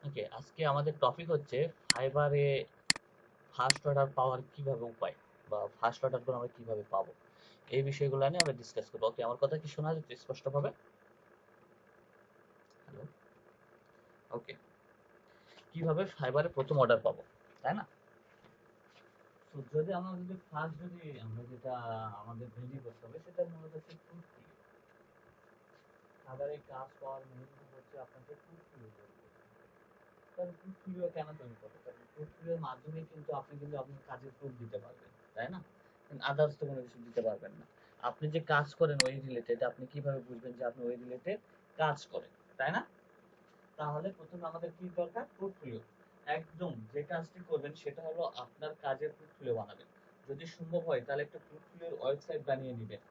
ওকে, আজকে আমাদের টপিক হচ্ছে ফাইবারে ফার্স্ট অর্ডার পাওয়ার কিভাবে উপায়, বা ফার্স্ট অর্ডারগুলো আমরা কিভাবে পাবো, এই বিষয়গুলো নিয়ে আমরা ডিসকাস করবো। ওকে, আমার কথা কি শোনা যাচ্ছে স্পষ্টভাবে? হ্যালো। ওকে, কিভাবে ফাইবারে প্রথম অর্ডার পাবো, তাই না? তো যদি ফার্স্ট যদি আমরা যেটা আমাদের রেডি করতে হবে, সেটা মূলত হচ্ছে প্রুফ। ফাইবারে কাজ পাওয়ার মেইন হচ্ছে আপনাকে প্রুফ পোর্টফোলিও কেন তৈরি করবে? কারণ পোর্টফোলিওর মাধ্যমে কিন্তু আপনি কিন্তু আপনার কাজের প্রুফ দিতে পারবেন, তাই না? আদার্স তো কোনো কিছু দিতে পারবেন না। আপনি যে কাজ করেন ওই রিলেটেড, আপনি কিভাবে বুঝবেন যে আপনি ওই রিলেটেড কাজ করেন, তাই না? তাহলে প্রথমে আমাদের কি দরকার? পোর্টফোলিও। একদম যে কাজটি করবেন সেটা হলো আপনার কাজের পোর্টফোলিও বানাবেন। যদি সম্ভব হয় তাহলে একটা পোর্টফোলিওর ওয়েবসাইট বানিয়ে নিবেন।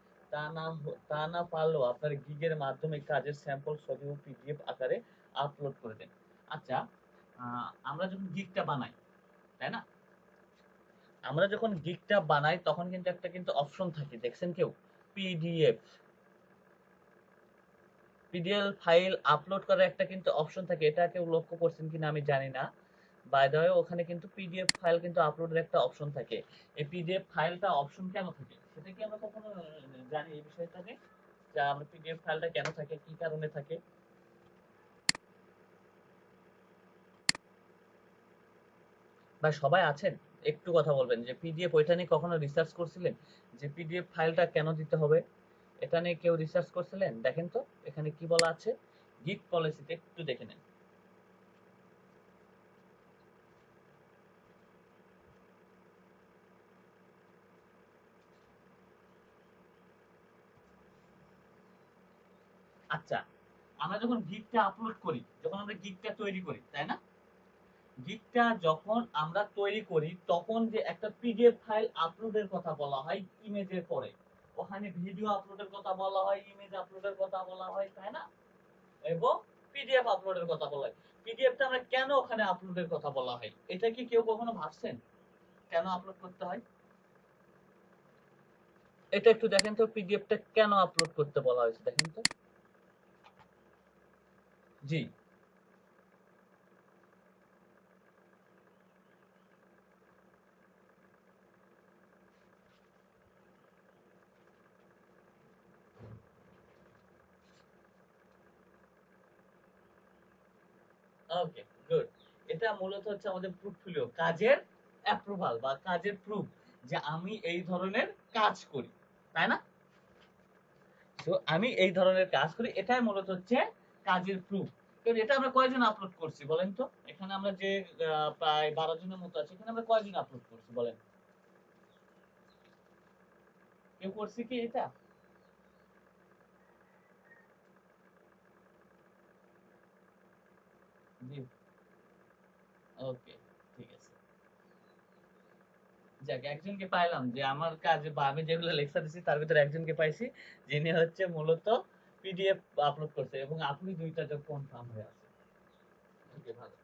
তা না পারলেও আপনার গিগের মাধ্যমে কাজের স্যাম্পল ছবি ও পিডিএফ আকারে আপলোড করে দেন। আচ্ছা, আমরা যখন গিগটা বানাই, তাই না? আমরা যখন গিগটা বানাই তখন কিন্তু একটা কিন্তু অপশন থাকে, দেখছেন কেউ? পিডিএফ পিডিএফ ফাইল আপলোড করার একটা কিন্তু অপশন থাকে। এটা কেউ লক্ষ্য করছেন কিনা আমি জানি না। বাই দ্য ওয়ে, ওখানে কিন্তু পিডিএফ ফাইল কিন্তু আপলোডের একটা অপশন থাকে। এই পিডিএফ ফাইলটা অপশন কেন থাকে সেটা কি আমরা কখনো জানি এই বিষয়টাকে, যে আমরা পিডিএফ ফাইলটা কেন থাকে, কি কারণে থাকে? বা সবাই আছেন, একটু কথা বলবেন যে পিডিএফ ওইটা নিয়ে কখনো রিসার্চ করছিলেন, যে পিডিএফ ফাইলটা কেন দিতে হবে? এটা নিয়ে কেউ রিসার্চ করছিলেন? দেখেন তো এখানে কি বলা আছে, গিগ পলিসিতে একটু দেখে নেন। আচ্ছা, আমরা যখন গিগটা আপলোড করি, যখন আমরা গিগটা তৈরি করি, তাই না? গিগটা যখন আমরা তৈরি করি তখন যে একটা পিডিএফ ফাইল আপলোডের কথা বলা হয় ইমেজের পরে, ওখানে ভিডিও আপলোডের কথা বলা হয়, ইমেজ আপলোডের কথা বলা হয়, তাই না? এবং পিডিএফ আপলোডের কথা বলা হয়। পিডিএফটা আমরা কেন ওখানে আপলোডের কথা বলা হয়, এটা কি কেউ কখনো ভাবছেন কেন আপলোড করতে হয়? এটা একটু দেখেন তো, পিডিএফটা কেন আপলোড করতে বলা হয়েছে দেখেন তো। জি। ওকে, গুড। এটা মূলত হচ্ছে আমাদের পোর্টফোলিও, কাজের অ্যাপ্রুভাল বা কাজের প্রুফ, যে আমি এই ধরনের কাজ করি, তাই না? তো আমি এই ধরনের কাজ করি, এটাই মূলত হচ্ছে কাজের প্রুফ। কারণ এটা আমরা কয়জন আপলোড করছি বলেন তো? এখানে আমরা যে প্রায় 12 জনের মতো আছে, এখানে আমরা কয়জন আপলোড করছি বলেন? কেউ করছি কি এটা? জি। ওকে, ঠিক আছে। যাক, একজনকে পাইলাম, যে আমার কাজে বা আমি যেগুলো লেকচার দিচ্ছি তার ভিতরে একজনকে পাইছি, যিনি হচ্ছে মূলত পিডিএফ আপলোড করছে, এবং আপনি দুইটা জব কনফার্ম হয়ে আছে। ওকে, ভালো।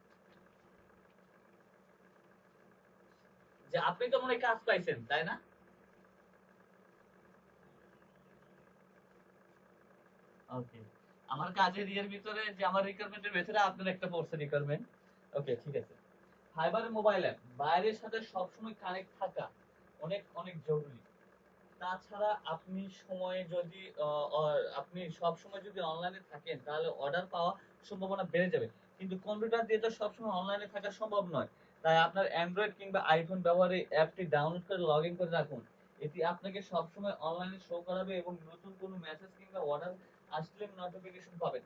যে আপনি তো মনে হয় কাজ পাইছেন, তাই না? ওকে, আমার কাজের ইয়ের ভিতরে, যে আমার রিকোয়ারমেন্টের ভিতরে আপনার একটা পড়ছে রিকোয়ারমেন্ট। ওকে, ঠিক আছে। ফাইবার মোবাইল অ্যাপ বাইরের সাথে সবসময় কানেক্ট থাকা অনেক অনেক জরুরি। তাছাড়া আপনি সময়ে যদি আপনি সব সময় যদি অনলাইনে থাকেন তাহলে অর্ডার পাওয়া সম্ভাবনা বেড়ে যাবে। কিন্তু কম্পিউটার দিয়ে তো সবসময় অনলাইনে থাকা সম্ভব নয়। তাই আপনার অ্যান্ড্রয়েড কিংবা আইফোন ব্যবহারে অ্যাপটি ডাউনলোড করে লগ ইন করে রাখুন। এটি আপনাকে সবসময় অনলাইনে শো করাবে এবং নতুন কোনো মেসেজ কিংবা অর্ডার আসলে নোটিফিকেশন পাবেন।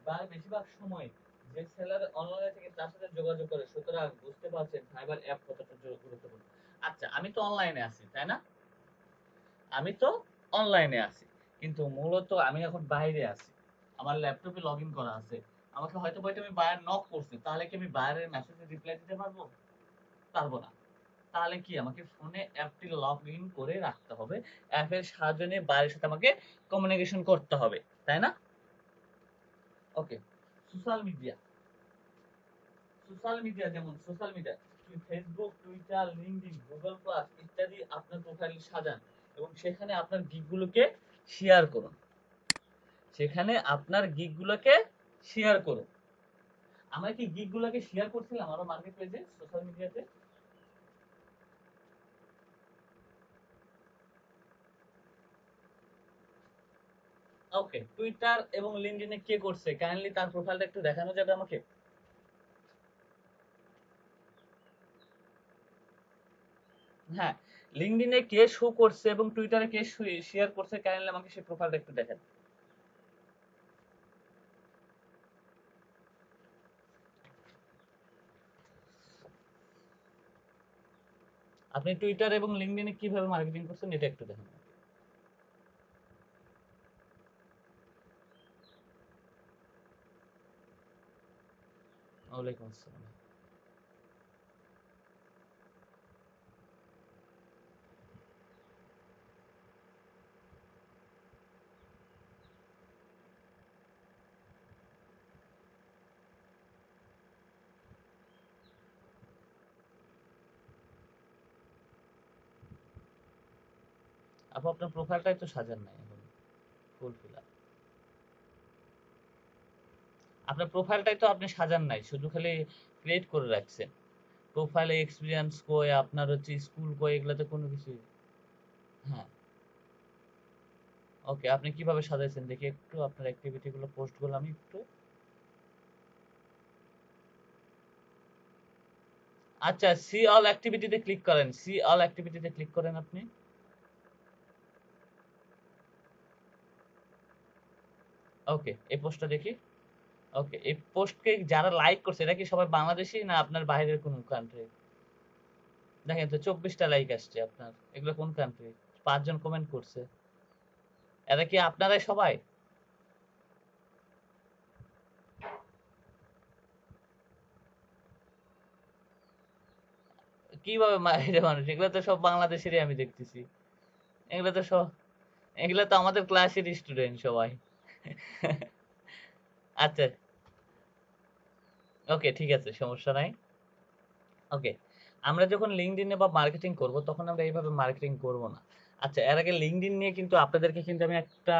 বা বেশিরভাগ সময় যে সেলার অনলাইনে থেকে তার সাথে যোগাযোগ করে, সুতরাং বুঝতে পারছেন ফাইবার অ্যাপ কতটা গুরুত্বপূর্ণ। আচ্ছা, আমি তো অনলাইনে আছি, তাই না? আমি তো অনলাইনে আছি, কিন্তু মূলত আমি এখন বাইরে আছি। আমার ল্যাপটপে লগ ইন করা আছে। আমাকে হয়তো বইটা আমি বায়ার নক করছি, তাহলে কি আমি বায়ারের মেসেজে রিপ্লাই দিতে পারবো? পারবো না। তাহলে কি আমাকে ফোনে অ্যাপটি লগ ইন করে রাখতে হবে, অ্যাপের সাহায্য নিয়ে বায়ারের সাথে আমাকে কমিউনিকেশন করতে হবে, তাই না? ওকে। সোশ্যাল মিডিয়া, যেমন social media Facebook, Twitter, LinkedIn, Google plus ইত্যাদি আপনার প্রোফাইল সাজান এবং সেখানে আপনার গিগগুলোকে শেয়ার করুন। সেখানে আপনার গিগগুলোকে শেয়ার করুন। আমরা কি গিগ গুলাকে শেয়ার করছিলাম আরো মার্কেট প্লেসে, সোশ্যাল মিডিয়াতে? ওকে, টুইটার এবং লিঙ্কডইনে কে করছে, কাইন্ডলি তার প্রোফাইলটা একটু দেখানো যাবে আমাকে? হ্যাঁ, লিঙ্কডইনে কে শো করছে এবং টুইটারে কে শেয়ার করছে, কাইন্ডলি আমাকে সেই প্রোফাইলটা একটু দেখান। আপনি টুইটার এবং লিঙ্কডইনে কিভাবে মার্কেটিং করছেন এটা একটু দেখান। ওয়ালাইকুম আসসালাম। আপু আপনার প্রোফাইলটাই তো সাজান নাই এখন, ফুল ফিল আপ। আপনার প্রোফাইলটাই তো আপনি সাজান নাই, শুধু খালি ক্রিয়েট করে রাখছেন। প্রোফাইলে এক্সপিরিয়েন্স কই, আপনার হচ্ছে স্কুল কই, এগুলাতে কোনো কিছু। হ্যাঁ, ওকে, আপনি কিভাবে সাজাইছেন দেখি একটু আপনার অ্যাক্টিভিটি গুলো, পোস্ট গুলো আমি একটু। আচ্ছা, সি অল অ্যাক্টিভিটিতে ক্লিক করেন, সি অল অ্যাক্টিভিটিতে ক্লিক করেন আপনি। ওকে, এই পোস্টটা দেখি। ওকে, এই পোস্টকে যারা লাইক করছে এরা কি সবাই বাংলাদেশী না আপনার বাইরের কোন কান্ট্রি? দেখেন তো 24টা লাইক আসছে আপনার, এগুলো কোন কান্ট্রি? 5 জন কমেন্ট করছে, এরা কি আপনারাই সবাই? কিভাবে বাইরে মানুষ, এগুলো তো সব বাংলাদেশেরই আমি দেখতেছি। এগুলো তো সব, এগুলো তো আমাদের ক্লাসের স্টুডেন্ট সবাই। আচ্ছা, ওকে, ঠিক আছে, সমস্যা নাই। ওকে, আমরা যখন লিঙ্কডইনে বা মার্কেটিং করব তখন আমরা এইভাবে মার্কেটিং করব না। আচ্ছা, এর আগে লিঙ্কডইন নিয়ে কিন্তু আপনাদেরকে কিন্তু আমি একটা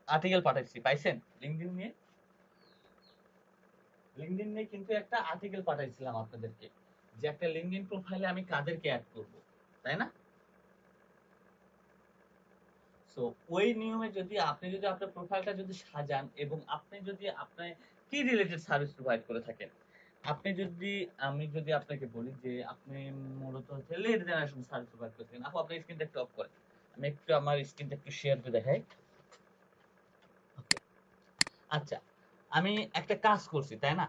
আর্টিকেল পাঠাইছি, পাইছেন? লিঙ্কডইন নিয়ে, লিঙ্কডইন নিয়ে কিন্তু একটা আর্টিকেল পাঠাইছিলাম আপনাদেরকে, যে একটা লিঙ্কডইন প্রোফাইলে আমি কাদেরকে অ্যাড করব, তাই না? সো ওই নিয়মে যদি আপনি যদি আপনার প্রোফাইলটা যদি সাজান এবং আপনি যদি আপনার কি রিলেটেড সার্ভিস প্রোভাইড করে থাকেন, আপনি যদি, আমি যদি আপনাকে বলি যে আপনি মূলত হচ্ছে লেট জেনারেশন সার্ভিস প্রোভাইড করে থাকেন, আপু আপনার স্ক্রিনটা একটু অফ করেন, আমি একটু আমার স্ক্রিনটা একটু শেয়ার করে দেখাই। ওকে, আচ্ছা, আমি একটা কাজ করছি, তাই না?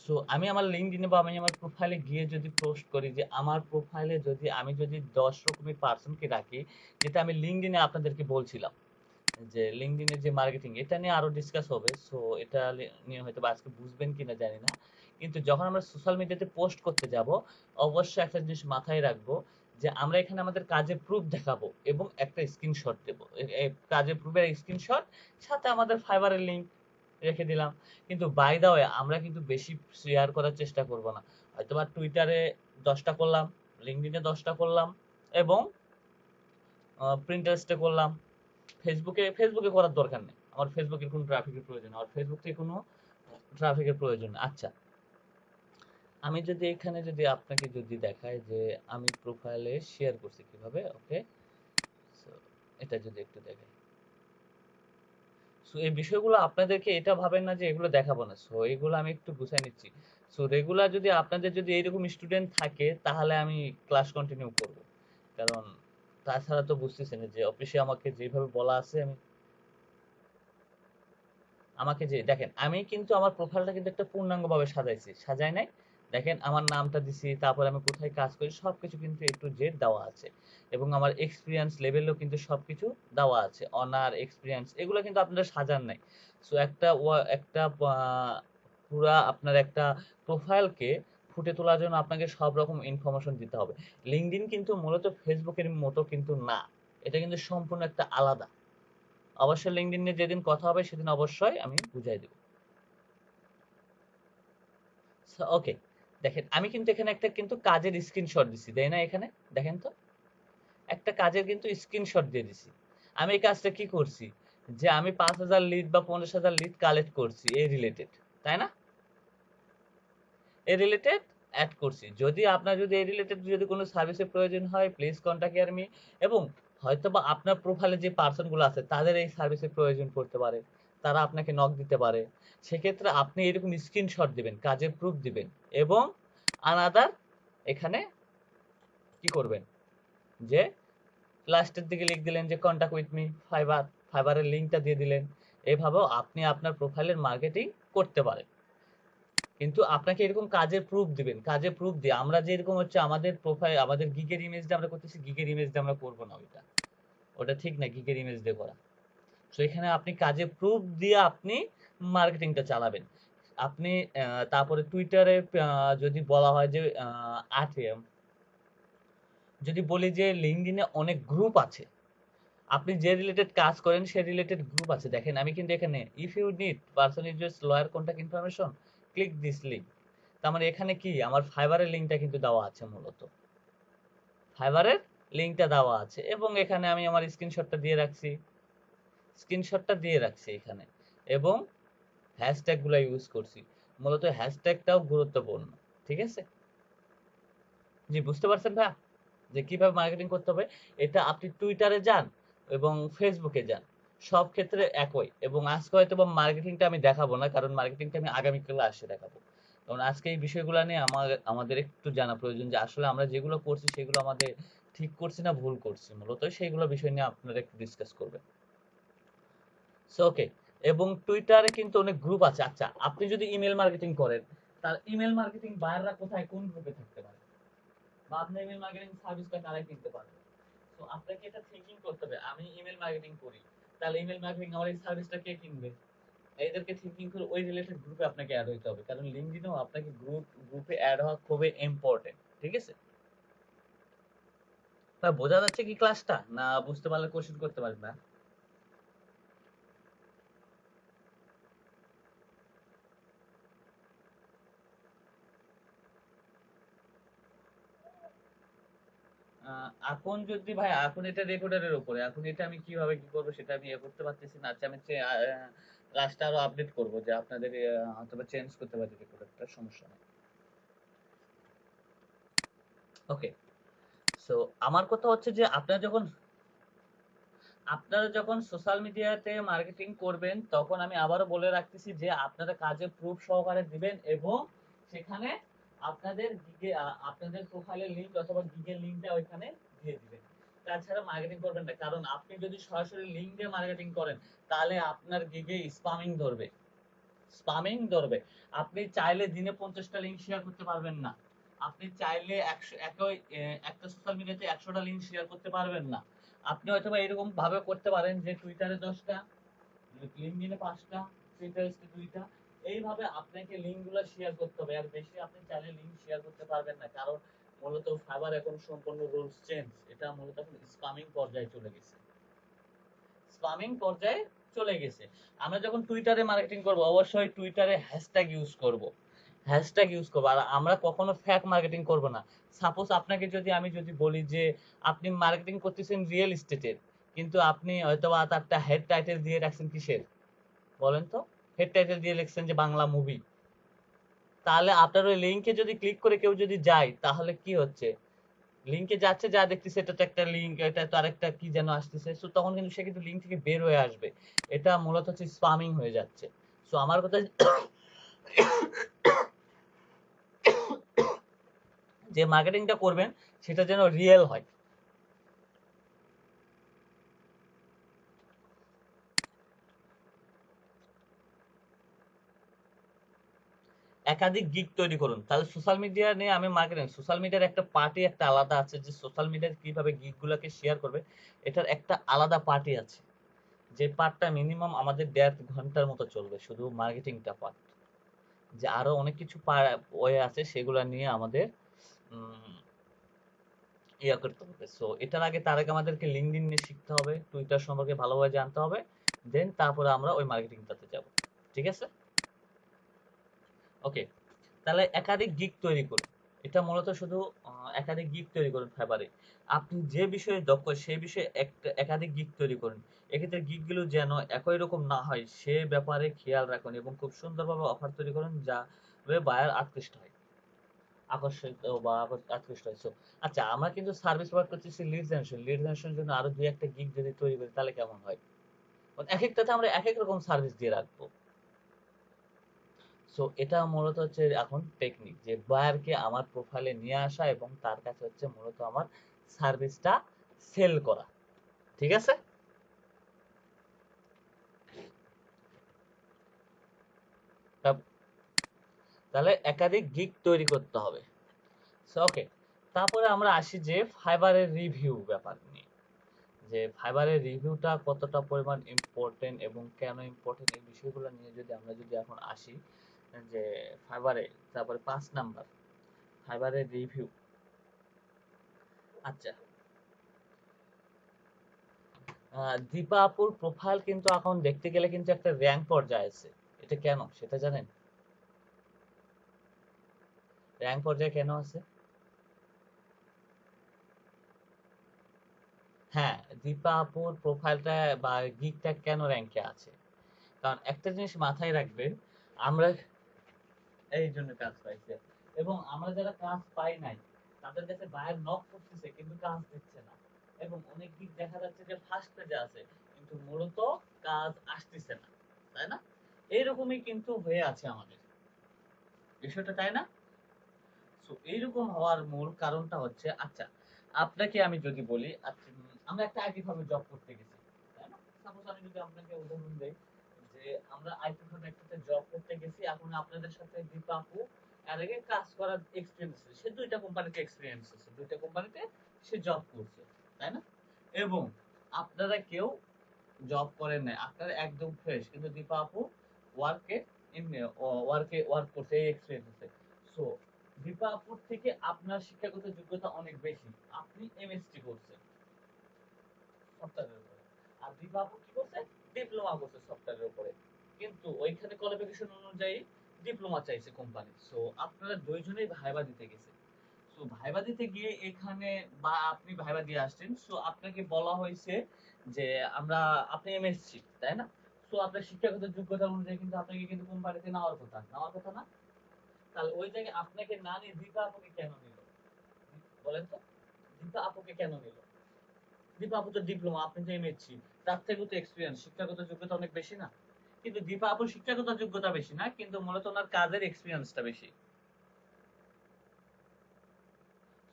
সো আমি আমার লিঙ্কডইনে বা আমি আমার প্রোফাইলে গিয়ে যদি পোস্ট করি যে আমার প্রোফাইলে যদি আমি যদি 10 রকমের পার্সনকে রাখি, যেটা আমি লিঙ্কডইনে আপনাদেরকে বলছিলাম যে লিঙ্কডইনের যে মার্কেটিং এটা নিয়ে আরো ডিসকাস হবে, সো এটা নিয়ে হয়তো বা আজকে বুঝবেন কিনা জানি না, কিন্তু যখন আমরা সোশ্যাল মিডিয়াতে পোস্ট করতে যাব অবশ্যই একটা জিনিস মাথায় রাখবো, যে আমরা এখানে আমাদের কাজের প্রুফ দেখাবো এবং একটা স্ক্রিনশট দেবো, কাজের প্রুফের স্ক্রিনশট, সাথে আমাদের ফাইবারের লিংক রেখে দিলাম। কিন্তু বাই দা ওয়ে আমরা কিন্তু বেশি শেয়ার করার চেষ্টা করব না, হয়তোবা টুইটারে 10টা করলাম, লিঙ্কডইনে 10টা করলাম, এবং প্রিন্টারেস্টে করলাম। ফেসবুকে করার দরকার নেই, আমার ফেসবুকের কোনো ট্রাফিকের প্রয়োজন নেই, আমার ফেসবুক থেকে কোনো ট্রাফিকের প্রয়োজন নেই। আচ্ছা, আমি যদি এখানে যদি আপনাকে যদি দেখাই যে আমি প্রোফাইলে শেয়ার করছি কিভাবে, ওকে, সো এটা যদি একটু দেখাই, সো এই বিষয়গুলো আপনাদেরকে এটা ভাবেন না যে এগুলো দেখাবো না, সো এগুলো আমি একটু গুছাই নিচ্ছি। সো রেগুলার যদি আপনাদের যদি এইরকম স্টুডেন্ট থাকে তাহলে আমি ক্লাস কন্টিনিউ করব, কারণ তাছাড়া তো বুঝতেছেন যে অফিসে আমাকে যেভাবে বলা আছে, আমি আমাকে যে দেখেন, আমি কিন্তু আমার প্রোফাইলটা কিন্তু একটা পূর্ণাঙ্গভাবে সাজাইছি, সাজাই নাই? দেখেন আমার নামটা দিছি, তারপর আমি কোথায় কাজ করি সবকিছু কিন্তু একটু জেড দেওয়া আছে, এবং আমার এক্সপিরিয়েন্স লেভেলও কিন্তু সবকিছু দেওয়া আছে, অনার এক্সপিরিয়েন্স এগুলো কিন্তু আপনারা সাজান নাই। সো একটা পুরা আপনার একটা প্রোফাইলকে ফুটে তোলার জন্য আপনাকে সব রকম ইনফরমেশন দিতে হবে। লিঙ্কডইন কিন্তু মূলত ফেসবুকের মতো কিন্তু না, এটা কিন্তু সম্পূর্ণ একটা আলাদা। অবশ্যই লিঙ্কডইন নিয়ে যেদিন কথা হবে সেদিন অবশ্যই আমি বুঝাই দেব। ওকে, দেখেন আমি কিন্তু এখানে একটা কিন্তু কাজের স্ক্রিনশট দিছি, তাই না? এখানে দেখেন তো, একটা কাজের কিন্তু স্ক্রিনশট দিয়ে দিছি। আমি এই কাজটা কি করছি, যে আমি 5,000 লিড বা 50,000 লিড কালেক্ট করছি এই রিলেটেড, তাই না? এই রিলেটেড অ্যাড করছি। যদি আপনার যদি এই রিলেটেড যদি কোনো সার্ভিসের প্রয়োজন হয় প্লিজ কন্টাক্ট হিয়ার মি, এবং হয়তোবা আপনার প্রোফাইলে যে পার্সনগুলো আছে তাদের এই সার্ভিসের প্রয়োজন পড়তে পারে, তারা আপনাকে নক দিতে পারে। সেক্ষেত্রে আপনি এরকম স্ক্রিনশট দিবেন, কাজের প্রুফ দিবেন, এবং আনাদার এখানে কি করবেন যে লাস্টের দিকে লিখ দিলেন যে কন্টাক্ট উইথ মি ফাইবার, ফাইবারের লিঙ্কটা দিয়ে দিলেন। এভাবেও আপনি আপনার প্রোফাইলের মার্কেটিং করতে পারেন। কিন্তু আপনাকে এরকম কাজের প্রুফ দিবেন, কাজের প্রুফ দিয়ে আমরা যে এরকম হচ্ছে আমাদের প্রোফাইল আমাদের গিগের ইমেজ দিয়ে আমরা করতেছি, গিগের ইমেজ দিয়ে আমরা করবো না, ওটা ঠিক না গিগের ইমেজ দিয়ে করা। তো এখানে আপনি কাজের প্রুফ দিয়ে আপনি মার্কেটিংটা চালাবেন। আপনি তারপরে টুইটারে যদি বলা হয় যে যদি বলি যে লিঙ্কডইনে অনেক গ্রুপ আছে, আপনি যে রিলেটেড কাজ করেন সে রিলেটেড গ্রুপ আছে। দেখেন আমি কিন্তু এখানে if you need person is lawyer contact information click this link. তার মানে এখানে কি আমার ফাইবারের লিঙ্কটা কিন্তু দেওয়া আছে, মূলত ফাইবারের লিঙ্কটা দেওয়া আছে, এবং এখানে আমি আমার স্ক্রিনশটটা দিয়ে রাখছি এখানে, এবং হ্যাশট্যাগুলো ইউজ করছি। মূলত হ্যাশট্যাগটাও গুরুত্বপূর্ণ, ঠিক আছে? জি, বুঝতে পারছেন ভাই যে কিভাবে মার্কেটিং করতে হবে? এটা আপনি টুইটারে যান এবং ফেসবুকে যান, সব ক্ষেত্রে একই। এবং আজকে হয়তো বা মার্কেটিংটা আমি দেখাবো না, কারণ মার্কেটিংটা আমি আগামী ক্লাসে দেখাবো। কারণ আজকে এই বিষয়গুলো নিয়ে আমাদের একটু জানা প্রয়োজন যে আসলে আমরা যেগুলো করছি সেগুলো আমাদের ঠিক করছি না ভুল করছি, মূলত সেইগুলো বিষয় নিয়ে আপনারা একটু ডিসকাস করবেন। সো ওকে, এবং টুইটারে কিন্তু অনেক গ্রুপ আছে। আচ্ছা, আপনি যদি ইমেল মার্কেটিং করেন, তার ইমেল মার্কেটিং বায়াররা কোথায় কোন গ্রুপে থাকতে পারে, বা আপনি ইমেল মার্কেটিং সার্ভিসটা কারা কিনতে পারবে? তো আপনাকে এটা থিঙ্কিং করতে হবে। আমি ইমেল মার্কেটিং করি, তাহলে ইমেল মার্কেটিং আমার এই সার্ভিসটা কে কিনবে? এদেরকে থিঙ্কিং করে ওই রিলেটেড গ্রুপে আপনাকে অ্যাড হইতে হবে, কারণ লিঙ্কডইনেও আপনাকে গ্রুপে অ্যাড হওয়া খুবই ইম্পর্টেন্ট, ঠিক আছে? তা বোঝা যাচ্ছে কি ক্লাসটা, না বুঝতে পারলে কোশ্চেন করতে পারবে না? এখন যদি ভাই এখন এটা রেকর্ডারের উপরে, এখন এটা আমি কিভাবে কি করবো সেটা আমি করতে পারতেছি না। আচ্ছা, আমি ক্লাসটা আরো আপডেট করবো, যে আপনাদের হয়তো চেঞ্জ করতে পারি রেকর্ডারটা, সমস্যা নেই। ওকে, সো আমার কথা হচ্ছে যে আপনারা যখন সোশ্যাল মিডিয়াতে মার্কেটিং করবেন, তখন আমি আবারও বলে রাখতেছি যে আপনারা কাজে প্রুফ সহকারে দিবেন, এবং সেখানে আপনাদের প্রোফাইলের লিংক অথবা গিগের লিংকটা ওইখানে দিয়ে দিবেন। তাছাড়া মার্কেটিং করবেন না, কারণ আপনি যদি সরাসরি লিংক দিয়ে মার্কেটিং করেন তাহলে আপনার গিগে স্পামিং ধরবে। আপনি চাইলে দিনে 50টা লিংক শেয়ার করতে পারবেন না, আপনি চাইলে একটা সোশ্যাল মিডিয়াতে 100টা লিংক শেয়ার করতে পারবেন না। আপনি হয়তো এরকম ভাবে করতে পারেন যে টুইটারে 10টা, লিঙ্কডইনে 5টা, পিন্টারেস্টে 2টা, এইভাবে আপনাকে লিঙ্কগুলো শেয়ার করতে হবে। আর বেশি আপনি চাইলে লিঙ্ক শেয়ার করতে পারবেন না, কারণ মূলত ফাইবার এখন সম্পূর্ণ রুলস চেঞ্জ, এটা মূলত এখন স্পামিং পর্যায়ে চলে গেছে। আমরা যখন টুইটারে মার্কেটিং করব, অবশ্যই টুইটারে হ্যাশট্যাগ ইউজ করব, আর আমরা কখনো ফ্যাক মার্কেটিং করব না। সাপোজ আপনাকে আমি যদি বলি যে আপনি মার্কেটিং করতেছেন রিয়েল এস্টেটের, কিন্তু আপনি হয়তো তারটা হেড টাইটেল দিয়ে রাখছেন কিসের বলেন তো? হেড টাইটেল দিয়ে লিখছেন যে বাংলা মুভি। তাহলে আপনার ওই লিংকে যদি ক্লিক করে কেউ যদি যায়, তাহলে কি হচ্ছে? লিংকে যাচ্ছে, যা দেখতেছে এটা তো একটা লিংক, এটা তো আরেকটা কি যেন আসতেছে। সো তখন কিন্তু সে কিন্তু লিংক থেকে বের হয়ে আসবে। এটা মূলত হচ্ছে স্পামিং হয়ে যাচ্ছে। সো আমার কথা যে মার্কেটিংটা করবেন সেটা যেন রিয়েল হয়। একাধিক গিগ তৈরি করুন, তাহলে সোশ্যাল মিডিয়া নিয়ে আমি মার্কেটিং, সোশ্যাল মিডিয়ার একটা পার্টি একটা আলাদা আছে, যে সোশ্যাল মিডিয়ায় কিভাবে গিগ গুলাকে শেয়ার করবে, এটার একটা আলাদা পার্টি আছে, যে পার্টটা মিনিমাম আমাদের 1.5 ঘন্টার মতো চলবে, শুধু মার্কেটিংটা পার্ট। যে আরো অনেক কিছু ওয়ে আছে, সেগুলা নিয়ে আমাদের ইয়া করতে হবে। সো তার আগে আমাদেরকে লিঙ্কডইন নিয়ে শিখতে হবে, টুইটার সম্পর্কে ভালোভাবে জানতে হবে, দেন তারপরে আমরা ওই মার্কেটিংটাতে যাব, ঠিক আছে? ওকে, তাহলে একাধিক গিগ তৈরি করুন। এটা মূলত শুধু একাধিক গিগ তৈরি করুন ফাইবারে। আপনি যে বিষয়ে দক্ষ সেই বিষয়ে একাধিক গিগ তৈরি করুন। এক্ষেত্রে গিগগুলো যেন একই রকম না হয় সে ব্যাপারে খেয়াল রাখুন এবং খুব সুন্দরভাবে অফার তৈরি করুন যাতে বায়ার আকৃষ্ট হয়, আকর্ষিত বা আকৃষ্ট হয়। আচ্ছা, আমরা কিন্তু সার্ভিস প্রোভাইড করতেছি লিড জেনারেশন। লিড জেনারেশনের জন্য আরো ২-১ টা গিগ যদি তৈরি করি তাহলে কেমন হয়? একেকটাতে আমরা একেক রকম সার্ভিস দিয়ে রাখবো। এটা মূলত হচ্ছে এখন টেকনিক যে বায়ারকে আমার প্রোফাইলে নিয়ে আসা এবং তার কাছে হচ্ছে মূলত আমার সার্ভিসটা সেল করা। ঠিক আছে? তাহলে একাধিক গিগ তৈরি করতে হবে। ওকে, তারপরে আমরা আসি যে ফাইবারের রিভিউ ব্যাপার নিয়ে, যে ফাইবারের রিভিউটা কতটা পরিমাণ ইম্পর্টেন্ট এবং কেন ইম্পর্টেন্ট এই বিষয়গুলো নিয়ে আমরা যদি এখন আসি যে ফাইবারে, তারপরে ৫ নাম্বার ফাইবারের রিভিউ। আচ্ছা, দীপা আপুর প্রোফাইল কিন্তু এখন দেখতে গেলে কিন্তু একটা র্যাঙ্ক পর্যায়ে আছে। এটা কেন সেটা জানেন? র্যাঙ্ক পর্যায়ে কেন আছে? হ্যাঁ, দীপা আপুর প্রোফাইলটা বা গিগটা কেন র্যাঙ্কে আছে? কারণ একটা জিনিস মাথায় রাখবেন, আমরা এই জন্য কাজ পাইছে এবং আমরা যারা কাজ পাই নাই তাদের কাছে বায়ার নক করতেছে কিন্তু কাজ দিচ্ছে না, এবং অনেক দিক দেখা যাচ্ছে যে ফার্স্ট পেজে আছে কিন্তু মূলত কাজ আসতেছে না, তাই না? এইরকমই কিন্তু হয়ে আছে আমাদের বিষয়টা, তাই না? এইরকম হওয়ার মূল কারণটা হচ্ছে, আচ্ছা আপনাকে আমি যদি বলি, আচ্ছা, আমরা একটা আইটি ফার্মে জব করতে গেছি, তাই না? সাপোজ আমি যদি আপনাকে উদাহরণ দেই যে আমরা আইটি ফার্মে একটাতে জব করতে গেছি, এখন আপনাদের সাথে দীপা আপু এর আগে কাজ করার এক্সপেরিয়েন্স আছে, সে ২টা কোম্পানিতে এক্সপেরিয়েন্স আছে, ২টা কোম্পানিতে সে জব করছে, তাই না? এবং আপনারা কেউ জব করেন নাই, আপনারা একদম ফ্রেশ, কিন্তু দীপা আপু ওয়ার্কে ওয়ার্ক করছে, এই এক্সপেরিয়েন্স আছে। সো দীপা আপুর থেকে আপনার শিক্ষাগত যোগ্যতা অনেক বেশি, আপনি এমএসসি করছেন সফটওয়্যারের উপরে, আর দীপা আপু কি করছে? ডিপ্লোমা করছে সফটওয়্যারের উপরে, কিন্তু ওইখানে কোয়ালিফিকেশন অনুযায়ী ডিপ্লোমা চাইছে কোম্পানি। সো আপনারা দুইজনেই ভাইবা দিতে গেছে। সো ভাইবা দিতে গিয়ে এখানে, বা আপনি ভাইবা দিয়ে আসছেন, সো আপনাকে বলা হয়েছে যে আমরা, আপনি এমএসসি, তাই না? সো আপনার শিক্ষাগত যোগ্যতা অনুযায়ী কিন্তু আপনাকে কিন্তু কোম্পানিতে নেওয়ার কথা না? তাহলে ওই জায়গায় আপনাকে না নিয়ে দীপা আপুকে কেন নিল? বলেন তো, দীপা আপুকে কেন নিল? দীপা আপু তো ডিপ্লোমা, আপনি তো এমএসসি, তার থেকেও তো এক্সপিরিয়েন্স, শিক্ষাগত যোগ্যতা অনেক বেশি না? কিন্তু দীপা আপুর শিক্ষাগত যোগ্যতা বেশি না, কিন্তু মূলত ওনার কাজের এক্সপিরিয়েন্সটা বেশি।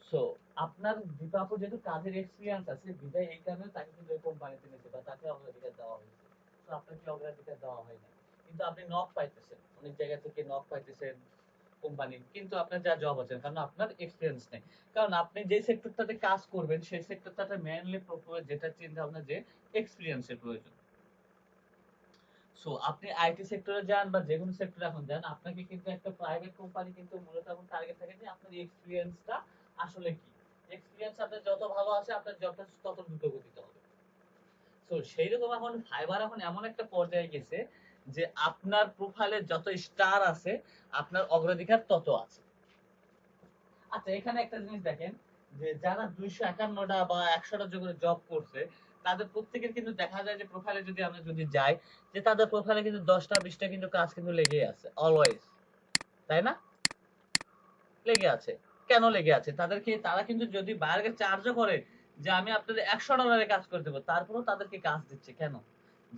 সো আপনার দীপা আপুর যেহেতু কাজের এক্সপিরিয়েন্স আছে বিধায় এই কারণে তাকে কিন্তু ওই কোম্পানিতে নিয়েছে বা তাকে অগ্রাধিকার দেওয়া হয়েছে। তো আপনাকে অগ্রাধিকার দেওয়া হয়নি, কিন্তু আপনি নক পাইতেছেন, অনেক জায়গা থেকে নক পাইতেছেন কোম্পানি, কিন্তু আপনার যা জব আছে কারণ আপনার এক্সপিরিয়েন্স নেই। কারণ আপনি যে সেক্টরটাতে কাজ করবেন সেই সেক্টরটাতে মেইনলি যেটা চিন্তা ভাবনা যে এক্সপিরিয়েন্সের প্রয়োজন। সো আপনি আইটি সেক্টরে যান বা যে কোনো সেক্টরে এখন যান, আপনাকে কিন্তু একটা প্রাইভেট কোম্পানি কিন্তু মূলত এখন টার্গেট থাকে যে আপনার এক্সপিরিয়েন্সটা আসলে কি। এক্সপিরিয়েন্স আপনার যত ভালো আছে আপনার জবটা তত দ্রুত গতিতে হবে। সো সেই রকম এখন ফাইবার এখন এমন একটা পর্যায়ে গেছে যে আপনার প্রোফাইলে যত স্টার আছে আপনার অগ্রাধিকার তত আছে। আচ্ছা, এখানে একটা জিনিস দেখেন যে যারা 251টা বা 100টা করে জব করছে তাদের প্রত্যেকের কিন্তু দেখা যায় যে প্রোফাইলে যদি আমরা যাই, যে তাদের প্রোফাইলে কিন্তু 10টা 20টা কিন্তু কাজ কিন্তু লেগেই আছে অলওয়েজ, তাই না? লেগে আছে। কেন লেগে আছে? তারা কিন্তু যদি বাইরে চার্জও করে যে আমি আপনাদের $100 কাজ করে দেব, তারপরেও তাদেরকে কাজ দিচ্ছে কেন?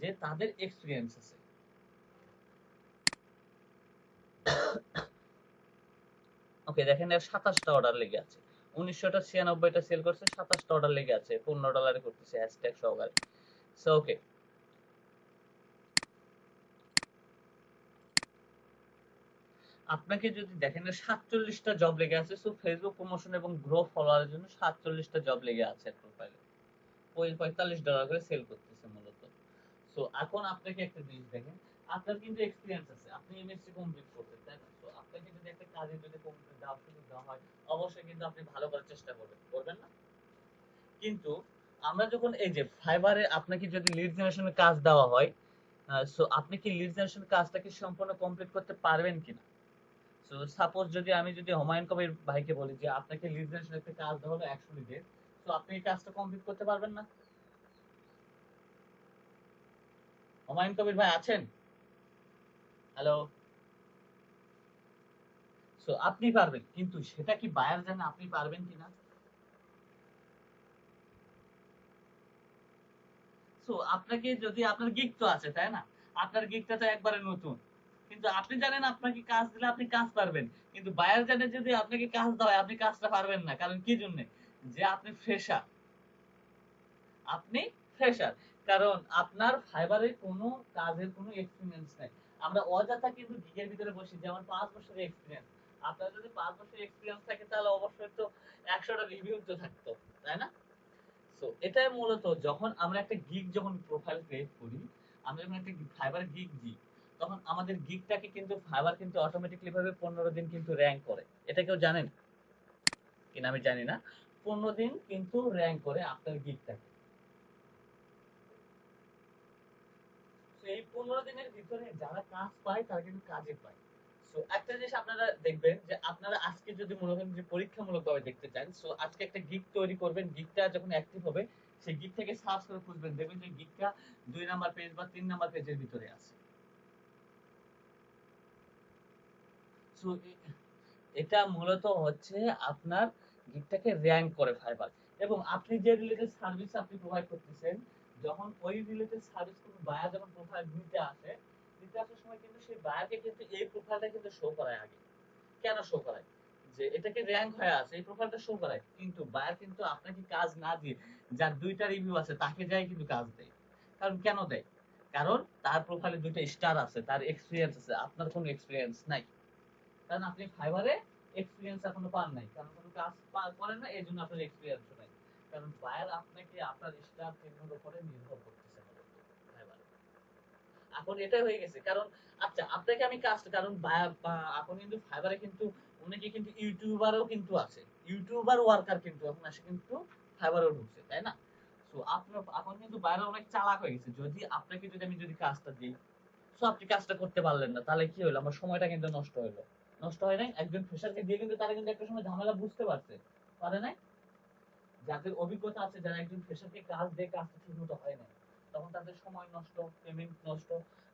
যে তাদের এক্সপিরিয়েন্স আছে। ওকে, দেখেন এর 27টা অর্ডার লেগে আছে, 1996টা সেল করছে, 27টা অর্ডার লেগে আছে, $15 করতেছে হ্যাশট্যাগ সহকারে। সো ওকে, আপনাকে যদি দেখেন 47টা জব লেগে আছে। সো ফেসবুক প্রমোশন এবং গ্রো ফলোয়ারের জন্য 47টা জব লেগে আছে প্রোফাইলে, ওই $45 করে সেল করতেছে মূলত। সো এখন আপনাকে একটা জিনিস দেখেন, আপনার কিন্তু এক্সপিরিয়েন্স আছে, আপনি এমএসসি কমপ্লিট করছেন, তাই না? তো আপনাকে যদি একটা কাজে যদি কমপ্লিট দেওয়া হয় অবশ্যই কিন্তু আপনি ভালো করার চেষ্টা করবেন না? কিন্তু আমরা যখন এই যে ফাইবারে আপনাকে যদি লিড জেনারেশনের কাজ দেওয়া হয়, সো আপনি কি লিড জেনারেশন কাজটাকে সম্পূর্ণ কমপ্লিট করতে পারবেন কিনা? সো সাপোজ যদি আমি যদি হুমায়ুন কবির ভাইকে বলি যে আপনাকে লিড জেনারেশন একটা কাজ দেওয়া হলো 100 লিডের, তো আপনি এই কাজটা কমপ্লিট করতে পারবেন না? হুমায়ুন কবির ভাই আছেন? হ্যালো। সো আপনি পারবেন, কিন্তু সেটা কি বায়ার জানে আপনি পারবেন কিনা? সো আপনাকে যদি আপনার গিগ তো আছে তাই না, আপনার গিগটা তো একবারে নতুন, কিন্তু আপনি জানেন আপনাকে কাজ দিলে আপনি কাজ পারবেন, কিন্তু বায়ার জানে যদি আপনাকে কাজ দেওয়া হয় আপনি কাজটা পারবেন না। কারণ কি জন্য? যে আপনি ফ্রেশার, আপনি ফ্রেশার, কারণ আপনার ফাইবারে কোনো কাজের কোনো এক্সপিরিয়েন্স নাই। আমরা অযথা কিন্তু গিগের ভিতরে বসি যে আমার 5 বছরের এক্সপিরিয়েন্স। আপনার যদি 5 বছরের এক্সপিরিয়েন্স থাকে তাহলে অবশ্যই তো 100টা রিভিউ তো থাকতো, তাই না? সো এটাই মূলত যখন আমরা একটা গিগ যখন প্রোফাইল ক্রিয়েট করি, আমরা যখন একটা ফাইবার গিগ দিই, তখন আমাদের গিগটাকে কিন্তু ফাইবার কিন্তু অটোমেটিক্যালি ভাবে 15 দিন কিন্তু র‍্যাঙ্ক করে। এটা কেউ জানেন কিনা আমি জানি না। 15 দিন কিন্তু র‍্যাঙ্ক করে আপনার গিগটাকে। তো এই 15 দিনের ভিতরে যারা কাজ পায় তারা কিন্তু কাজে পায়। সো একটা জিনিস আপনারা দেখবেন যে আপনারা আজকে যদি মনে করেন যে পরীক্ষামূলকভাবে দেখতে চান, সো আজকে একটা গিগ তৈরি করবেন, গিগটা যখন অ্যাক্টিভ হবে সেই গিগ থেকে সার্চ করে খুঁজবেন, দেখবেন যে গিগটা 2 নাম্বার পেজ বা 3 নাম্বার পেজের ভিতরে আছে। সো এটা মূলত হচ্ছে আপনার গিগটাকে র‍্যাঙ্ক করে ফাইবার। এবং আপনি যে রিলেটেড সার্ভিস আপনি প্রোভাইড করতেছেন, যখন ওই রিলেটেড সার্ভিস কোনো বায়ার যখন প্রোফাইল নিতে আসার সময় কিন্তু সেই বায়ারকে কিন্তু এই প্রোফাইলটা কিন্তু শো করায় আগে। কেন শো করায়? যে এটাকে র‍্যাঙ্ক হয়ে আছে এই প্রোফাইলটা শো করায়, কিন্তু বায়ার কিন্তু আপনাকে কাজ না দিয়ে যার 2টা রিভিউ আছে তাকে যায় কিন্তু কাজ দেয়। কারণ কেন দেয়? কারণ তার প্রোফাইলে 2টা স্টার আছে, তার এক্সপেরিয়েন্স আছে, আপনার কোনো এক্সপেরিয়েন্স নাই। কারণ আপনি ফাইবারে এক্সপেরিয়েন্স এখনো পান নাই, কারণ কোনো কাজ করেন না, এই জন্য আপনার এক্সপেরিয়েন্স নাই। কারণ বায়ার আপনাকে আপনার স্টার চিহ্নের উপরে নির্ভর করতেছে ফাইবারে। এখন এটাই হয়ে গেছে, কারণ আচ্ছা আপনাকে আমি কাজ, কারণ এখন কিন্তু ফাইবারে কিন্তু অনেকে কিন্তু ইউটিউবারও কিন্তু আছে, ইউটিউবার ওয়ার্কার কিন্তু এখন আসে কিন্তু ফাইবারেও ঢুকছে, তাই না? সো আপনার এখন কিন্তু বাইরে অনেক চালাক হয়ে গেছে। যদি আপনাকে যদি আমি যদি কাজটা দিই, সো আপনি কাজটা করতে পারলেন না, তাহলে কি হলো? আমার সময়টা কিন্তু নষ্ট হলো। নষ্ট হয় নাই? একজন ফ্রেশারকে দিয়ে কিন্তু তারা কিন্তু একটা সময় ঝামেলা বুঝতে পারছে, পারে নাই? যাদের অভিজ্ঞতা আছে, যারা একজন ফ্রেশারকে কাজ দিয়ে কাজটা ঠিকমতো হয় না, তখন তাদের সময় নষ্ট, পেমেন্ট নষ্ট,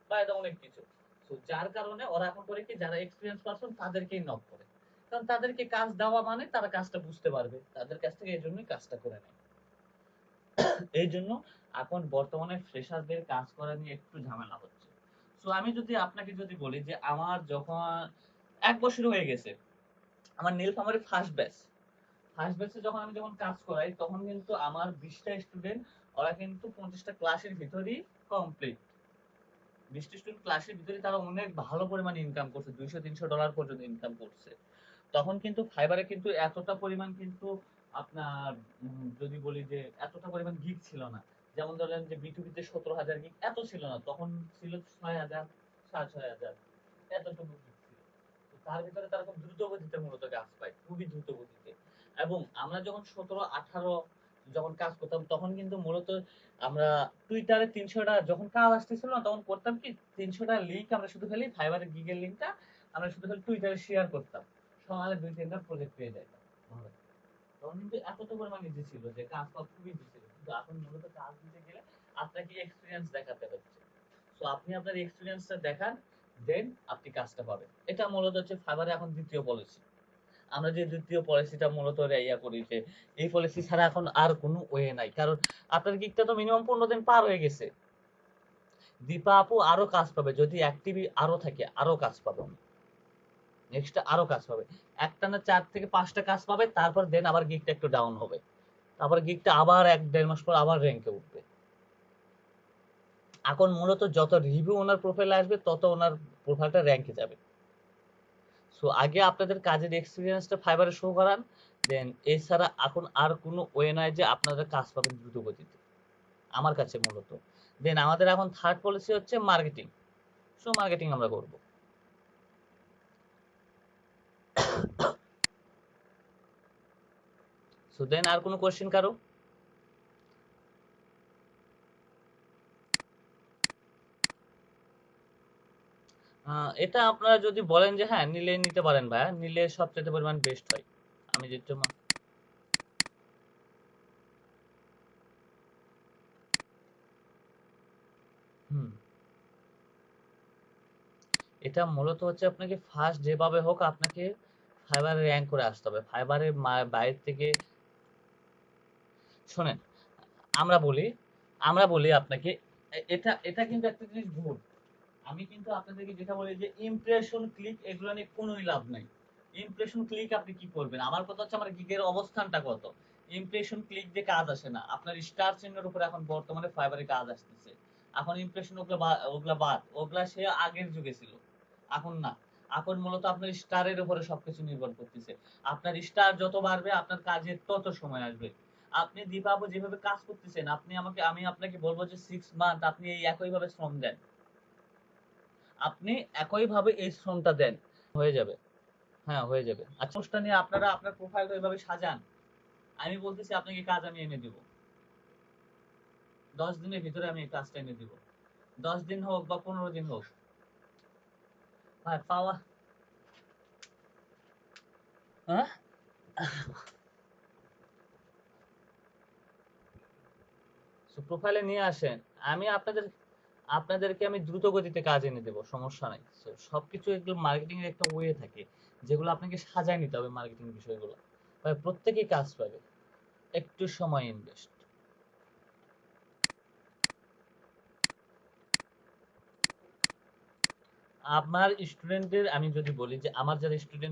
বা এটা অনেক কিছু। তো যার কারণে ওরা এখন করে কি, যারা এক্সপিরিয়েন্স পারসন তাদেরকেই নক করে, কারণ তাদেরকে কাজ দেওয়া মানে তারা কাজটা বুঝতে পারবে, তাদের কাছ থেকে এই জন্যই কাজটা করে নেয়। এই জন্য এখন বর্তমানে ফ্রেশারদের কাজ করা নিয়ে একটু ঝামেলা হচ্ছে। সো আমি যদি আপনাকে যদি বলি যে আমার যখন 1 বছর হয়ে গেছে, আমার নীলফামারী ফার্স্ট ব্যাচে যখন আমি যখন কাজ করাই, তখন কিন্তু আমার 20টা স্টুডেন্ট, ওরা কিন্তু 50টা ক্লাসের ভিতরেই কমপ্লিট। 20টা স্টুডেন্ট ক্লাসের ভিতরে তারা অনেক ভালো পরিমাণে ইনকাম করছে, $200-300 পর্যন্ত ইনকাম করছে। তখন কিন্তু ফাইবারে কিন্তু এতটা পরিমাণ কিন্তু আপনার যদি বলি যে এতটা পরিমাণ গিগ ছিল না। যেমন ধরেন যে B2B তে 17,000 গিগ এত ছিল না, তখন ছিল 6,000, 6,500 এতটুকু গিগ ছিল। তো তার ভিতরে তারা খুব দ্রুত গতিতে মূলত কাজ পায়, খুবই দ্রুত গতিতে। এবং আমরা যখন 17-18 যখন কাজ করতাম, তখন কিন্তু মূলত আমরা টুইটারে 300টা যখন কাজ আসতেছিল না, তখন করতাম কি, 300টা লিংক আমরা শুধু খালি ফাইবারের গিগের লিংকটা আমরা শুধু খালি টুইটারে শেয়ার করতাম, সকালে 2-3টা প্রজেক্ট পেয়ে যাইতাম। তখন কিন্তু এতটা পরিমাণ ইজি ছিল যে কাজ পাওয়া খুবই ইজি ছিল, কিন্তু এখন মূলত কাজ দিতে গেলে আপনাকে এক্সপিরিয়েন্স দেখাতে হচ্ছে। সো আপনি আপনার এক্সপিরিয়েন্সটা দেখান, দেন আপনি কাজটা পাবেন। এটা মূলত হচ্ছে ফাইবারে এখন দ্বিতীয় পলিসি। আমরা যে দ্বিতীয় পলিসিটা মূলত ইয়া করি যে এই পলিসি ছাড়া এখন আর কোনো ওয়ে নাই, কারণ আপনার গিগটা তো মিনিমাম 15 দিন পার হয়ে গেছে। দীপা আপু আরো কাজ পাবে, যদি অ্যাক্টিভি আরো থাকে আরো কাজ পাবে, নেক্সট আরো কাজ পাবে, একটানা 4 থেকে 5টা কাজ পাবে, তারপর দেন আবার গিগটা একটু ডাউন হবে, তারপর গিগটা আবার 1-1.5 মাস পর আবার র্যাঙ্কে উঠবে। এখন মূলত যত রিভিউ ওনার প্রোফাইলে আসবে তত ওনার প্রোফাইলটা র্যাঙ্কে যাবে। সো আগে আপনাদের কাজের এক্সপিরিয়েন্সটা ফাইবারে শো করান, দেন এছাড়া এখন আর কোনো ওয়ে নাই যে আপনারা কাজ পাবেন দ্রুত গতিতে আমার কাছে মূলত। দেন আমাদের এখন থার্ড পলিসি হচ্ছে মার্কেটিং। সো মার্কেটিং আমরা করব। সো দেন আর কোনো কোশ্চেন কারো? এটা আপনারা যদি বলেন যে হ্যাঁ নিলে নিতে পারেন ভাইয়া, নিলে সবচেয়ে পরিমাণ বেস্ট হয়। আমি যেটা হুম, এটা মূলত হচ্ছে আপনাকে ফার্স্ট যেভাবে হোক আপনাকে ফাইবারে র্যাঙ্ক করে আসতে হবে। ফাইবারের বাইরে থেকে শোনেন, আমরা বলি আমরা বলি আপনাকে এটা এটা কিন্তু একটা জিনিস ভুল। আমি কিন্তু আপনাদেরকে যেটা বলি যে ইমপ্রেশন ক্লিক এগুলো নিয়ে কোনোই লাভ নাই। ইমপ্রেশন ক্লিক আপনি কি করবেন? আমার কথা হচ্ছে আমার গিগের অবস্থানটা কত। ইমপ্রেশন ক্লিক দিয়ে কাজ আসে না। আপনার স্টার চিহ্নের উপরে এখন বর্তমানে ফাইবারে কাজ আসতেছে। এখন ইমপ্রেশন ওগুলা বাদ, ওগুলা সে আগের যুগে ছিল, এখন না। এখন মূলত আপনার স্টারের উপরে সবকিছু নির্ভর করতেছে। আপনার স্টার যত বাড়বে আপনার কাজের তত সময় আসবে। আপনি দীপাবু যেভাবে কাজ করতেছেন, আমি আপনাকে বলবো যে 6 মান্থ আপনি এই একইভাবে শ্রম দেন। আপনি একইভাবে এই শ্রমটা দেন, হয়ে যাবে। হ্যাঁ, হয়ে যাবে। আচ্ছা, পোস্টটা নিয়ে আপনারা আপনার প্রোফাইলটা এভাবে সাজান। আমি বলতেছি আপনাকে কাজ আমি এনে দিব। 10 দিনের ভিতরে আমি এই কাজটা এনে দিব। 10 দিন হোক বা 15 দিন হোক। ভাই পাওয়া হ্যাঁ, প্রোফাইলে নিয়ে আসেন। আমি আপনাদেরকে আমি দ্রুত গতিতে কাজ এনে দেব, সমস্যা নাই। সবকিছু এগুলো মার্কেটিং এর একটা ওয়ে থাকে, যেগুলো আপনাকে সাজায় নিতে হবে মার্কেটিং বিষয়গুলো। ভাই প্রত্যেকেই কাজ পাবে, একটু সময় ইনভেস্ট। আমার স্টুডেন্টদের আমি যদি বলি যে আমার যারা স্টুডেন্ট